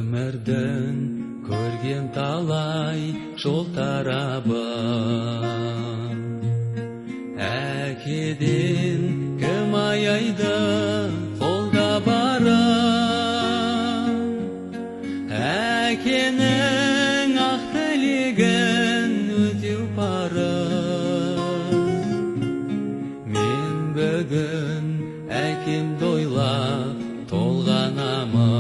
Өмірдің көрген талай жол тарабын, әкеден кім аяйды қолда барын. Әкенің ақ тілегін өтеу парыз. Мен бүгін әкемді ойлап толғанамын.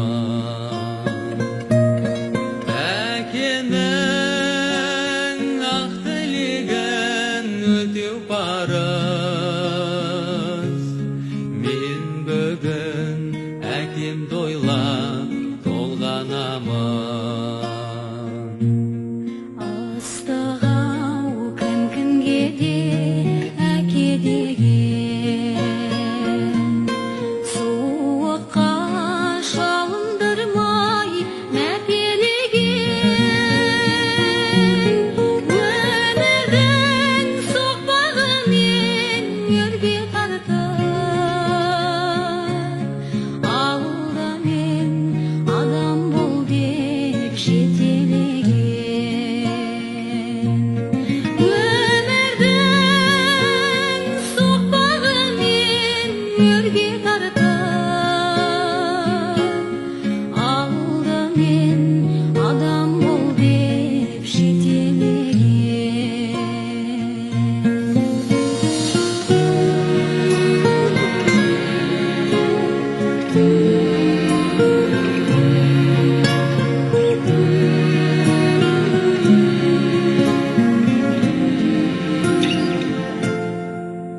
Мен бүгін әкемді ойлап толғанамын. Ыстық-ау күн-күнге де әке деген, суыққа шалындырмай мәпелеген. Өмірдің соқпағымен өрге тартып, ауылда мен адам бол деп жетелеген. Өмірдің соқпағымен өрге тартып, ауылда мен адам бол деп жетелеген.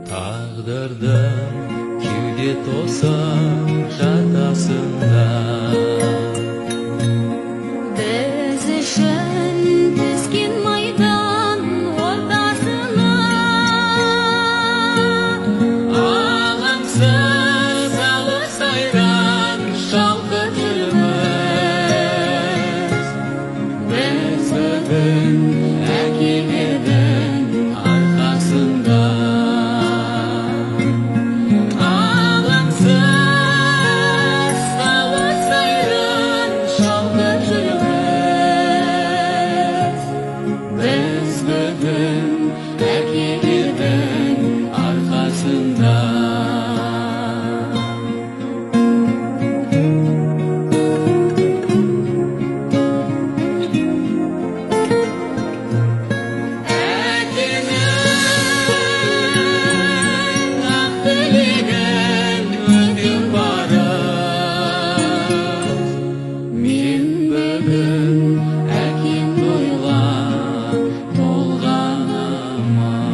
Тағдырдың кеуде тосып жатасында, Біз үшін түскен майдан ортасына, алаңсыз алыс айдан шалқып жүрміз. Біз бүгін әкелердің арқасында, алаңсыз алыс айдан шалқып жүрміз. Біз бүгін әкелердің арқасында. Әкенің ақ тілегін өтеу парыз. Мен бүгін әкемді ойлап толғанамын.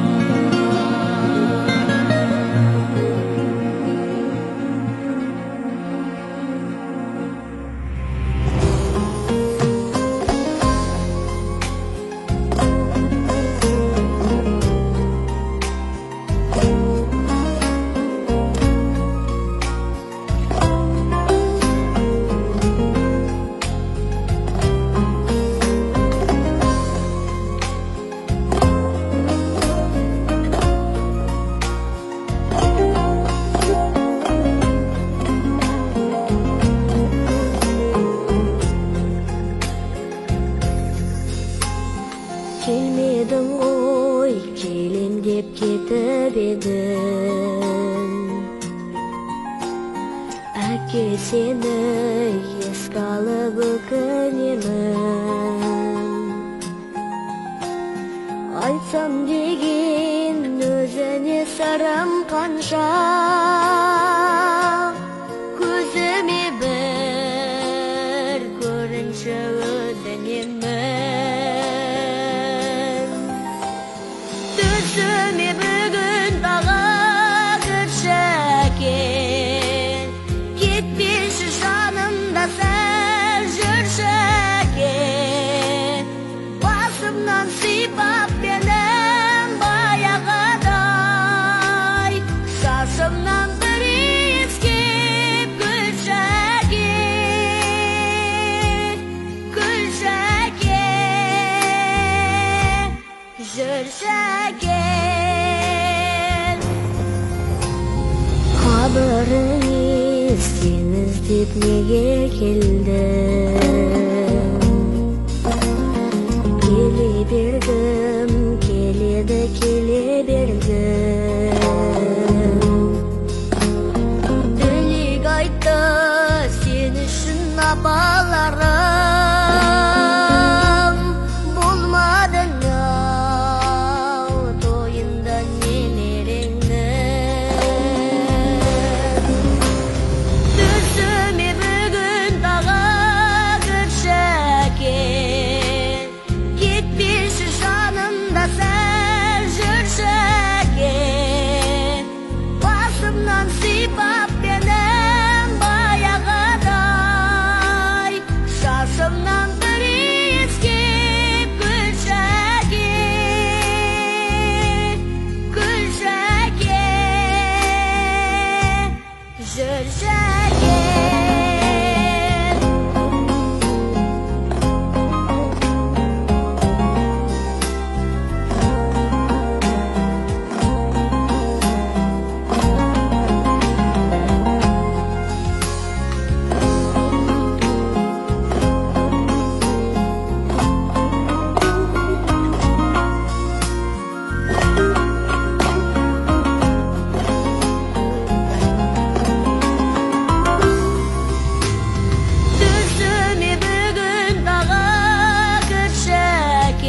Келмедің ғой, келем деп кетіп едің. Әке, сені еске алып өкінемін. Айтсам деген өзіне сырым қанша, көзіме бір көрінші өтінемін. Түсіме бүгін тағы кірші әке, кетпеші жанымда сәл жүрші әке. Басымнан сипап менің баяғыдай, шашы Sabrını isteyip neye geldim? Kele berdim, kele berdim. Dönük aytты sen үшін апаларым. Болмадың ау тойында немереңнің. Түсіме бүгін тағы күршәкен. Кетпеші жанымда сәл жүршәкен. Басымнан сипап менің баяғыдай. Шашымнан бір иіскеп күршәкен. Күршәкен. Жүршәкен. Түсіме бүгін тағы күршәкен.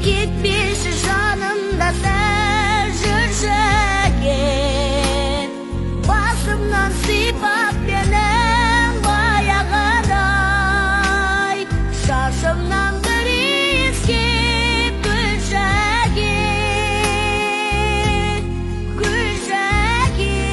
Кетпеші жанымда сәл жүршәкен. Басымнан сипап менің баяғыдай. Шашымнан бір иіскеп күршәкен. Күршәкен.